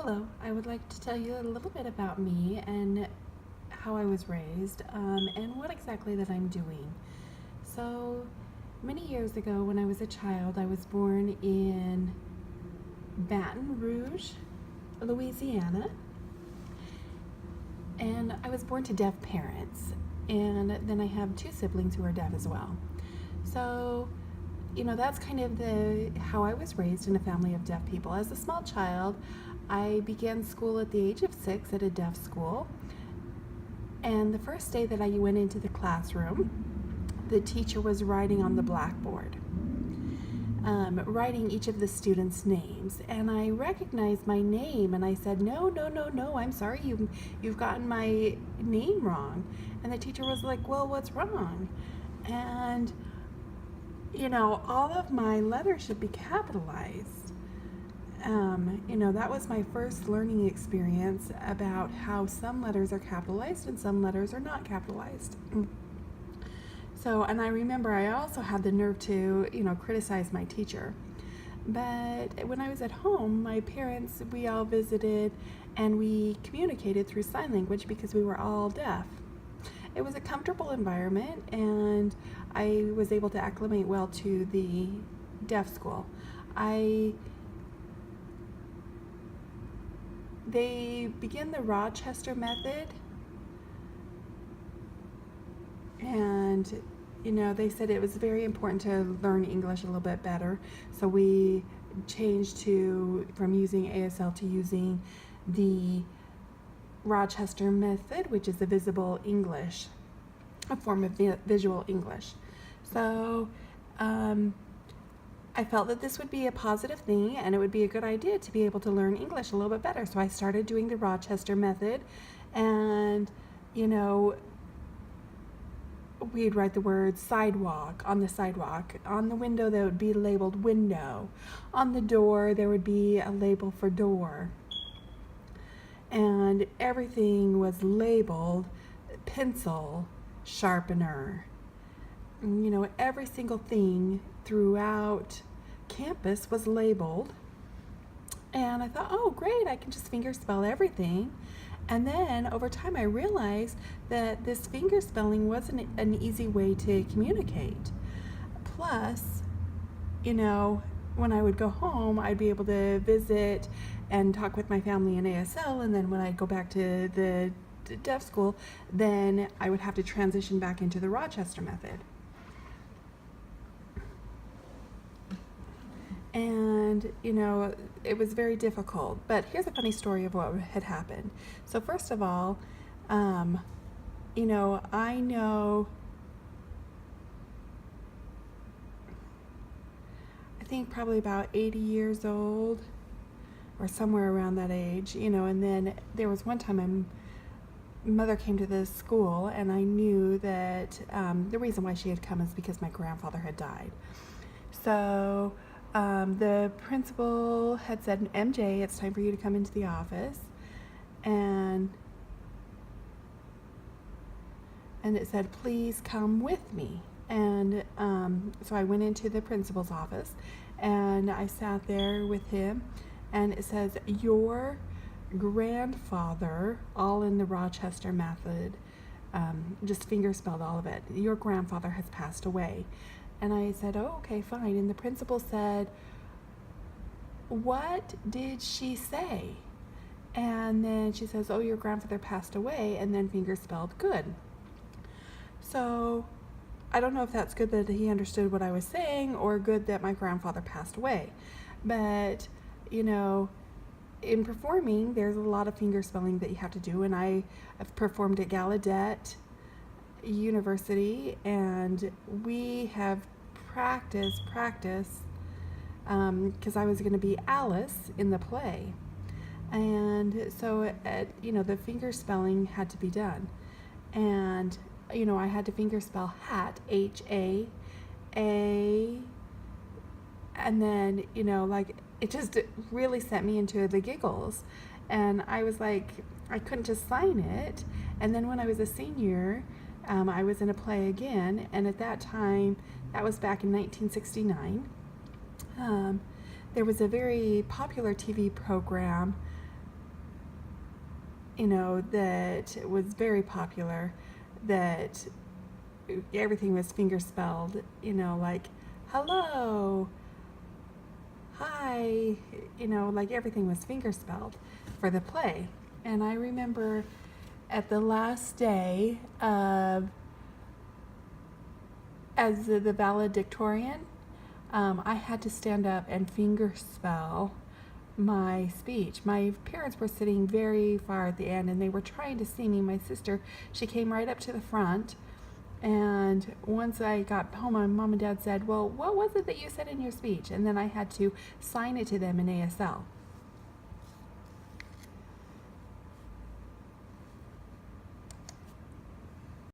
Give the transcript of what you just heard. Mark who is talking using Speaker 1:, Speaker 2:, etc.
Speaker 1: Hello, I would like to tell you a little bit about me and how I was raised and what exactly that I'm doing. So, many years ago when I was a child, I was born in Baton Rouge, Louisiana, and I was born to deaf parents. And then I have two siblings who are deaf as well. So, that's kind of how I was raised in a family of deaf people. As a small child, I began school at the age of 6 at a deaf school. And the first day that I went into the classroom, the teacher was writing on the blackboard, writing each of the students' names. And I recognized my name, and I said, no, I'm sorry, you've gotten my name wrong. And the teacher was like, well, what's wrong? And all of my letters should be capitalized. That was my first learning experience about how some letters are capitalized and some letters are not capitalized. So, and I remember I also had the nerve to, criticize my teacher. But when I was at home, my parents, we all visited and we communicated through sign language because we were all deaf. It was a comfortable environment, and I was able to acclimate well to the deaf school. They began the Rochester method, and they said it was very important to learn English a little bit better, so we changed from using ASL to using the Rochester method, which is a visible English, a form of visual English. So I felt that this would be a positive thing and it would be a good idea to be able to learn English a little bit better. So I started doing the Rochester method, and we'd write the word sidewalk on the sidewalk. On the window there would be labeled window. On the door there would be a label for door. And everything was labeled pencil, sharpener. Every single thing throughout campus was labeled. And I thought, oh great, I can just finger spell everything. And then over time I realized that this finger spelling wasn't an easy way to communicate. Plus, when I would go home, I'd be able to visit and talk with my family in ASL, and then when I go back to the deaf school, then I would have to transition back into the Rochester method. And, it was very difficult. But here's a funny story of what had happened. So first of all, I think probably about 80 years old or somewhere around that age, and then there was one time my mother came to the school, and I knew that the reason why she had come is because my grandfather had died. So the principal had said, MJ, it's time for you to come into the office, and it said, please come with me. And so I went into the principal's office, and I sat there with him, and it says, your grandfather, all in the Rochester method, just finger spelled all of it, your grandfather has passed away. And I said, oh, okay, fine. And the principal said, what did she say? And then she says, oh, your grandfather passed away, and then finger spelled good. So I don't know if that's good that he understood what I was saying or good that my grandfather passed away. But, in performing, there's a lot of finger spelling that you have to do, and I've performed at Gallaudet University, and we have practice because I was going to be Alice in the play, and so the finger spelling had to be done, and I had to finger spell hat, H-A-A, and then it just really sent me into the giggles, and I was like, I couldn't just sign it. And then when I was a senior, I was in a play again, and at that time, that was back in 1969, there was a very popular TV program that was very popular, that everything was finger spelled, like hello, hi, like everything was finger spelled for the play. And I remember at the last day of as the valedictorian, I had to stand up and finger spell my speech. My parents were sitting very far at the end and they were trying to see me. My sister, she came right up to the front, and once I got home, my mom and dad said, well, what was it that you said in your speech? And then I had to sign it to them in ASL.